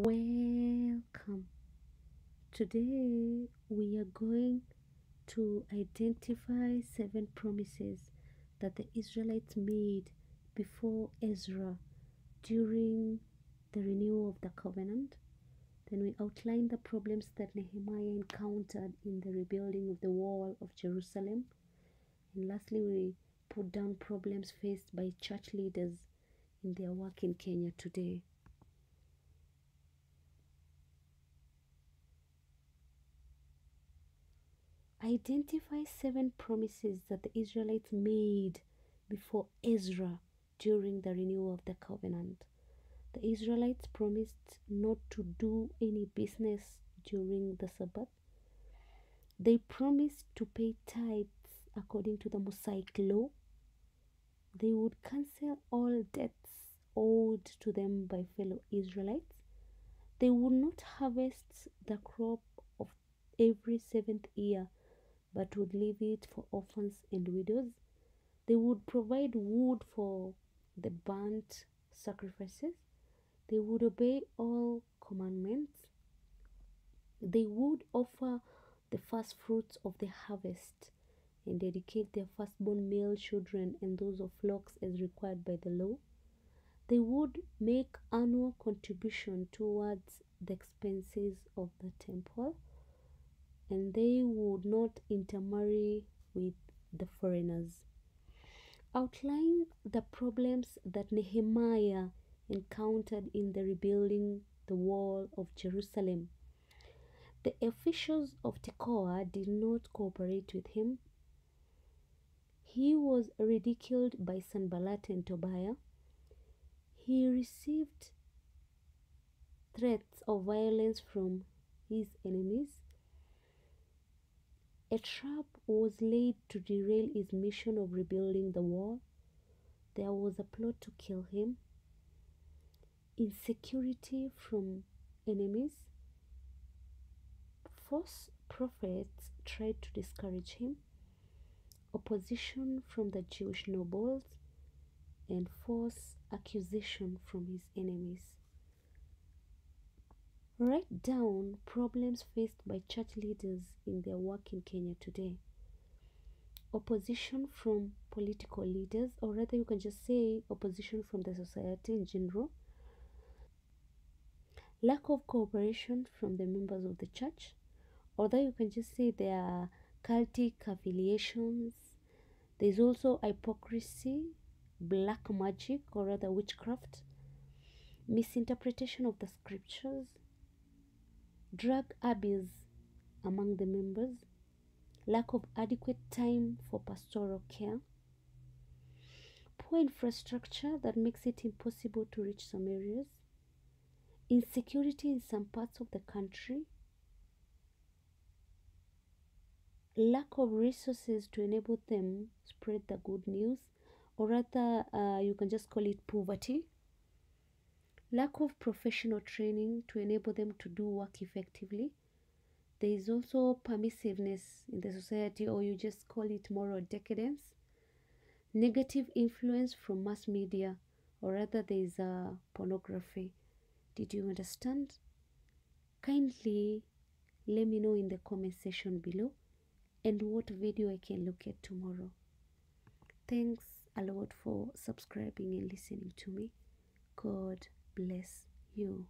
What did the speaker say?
Welcome. Today we are going to identify 7 promises that the Israelites made before Ezra during the renewal of the covenant. Then we outline the problems that Nehemiah encountered in the rebuilding of the wall of Jerusalem. And lastly, we put down problems faced by church leaders in their work in Kenya today. Identify 7 promises that the Israelites made before Ezra during the renewal of the covenant. The Israelites promised not to do any business during the Sabbath. They promised to pay tithes according to the Mosaic law. They would cancel all debts owed to them by fellow Israelites. They would not harvest the crop of every 7th year, but would leave it for orphans and widows. They would provide wood for the burnt sacrifices. They would obey all commandments. They would offer the first fruits of the harvest and dedicate their firstborn male children and those of flocks as required by the law. They would make annual contribution towards the expenses of the temple, and they would not intermarry with the foreigners. Outline the problems that Nehemiah encountered in the rebuilding the wall of Jerusalem. The officials of Tekoa did not cooperate with him. He was ridiculed by Sanballat and Tobiah. He received threats of violence from his enemies. A trap was laid to derail his mission of rebuilding the wall. There was a plot to kill him. Insecurity from enemies. False prophets tried to discourage him. Opposition from the Jewish nobles, and false accusation from his enemies. Write down problems faced by church leaders in their work in Kenya today. Opposition from political leaders, or rather you can just say opposition from the society in general. Lack of cooperation from the members of the church, or that you can just say there are cultic affiliations. There's also hypocrisy, black magic, or rather witchcraft, misinterpretation of the scriptures, drug abuse among the members, lack of adequate time for pastoral care, poor infrastructure that makes it impossible to reach some areas, insecurity in some parts of the country, lack of resources to enable them spread the good news, or rather you can just call it poverty, lack of professional training to enable them to do work effectively. There is also permissiveness in the society, or you just call it moral decadence, negative influence from mass media, or rather there is pornography. Did you understand? Kindly let me know in the comment section below and what video I can look at tomorrow. Thanks a lot for subscribing and listening to me. God bless you.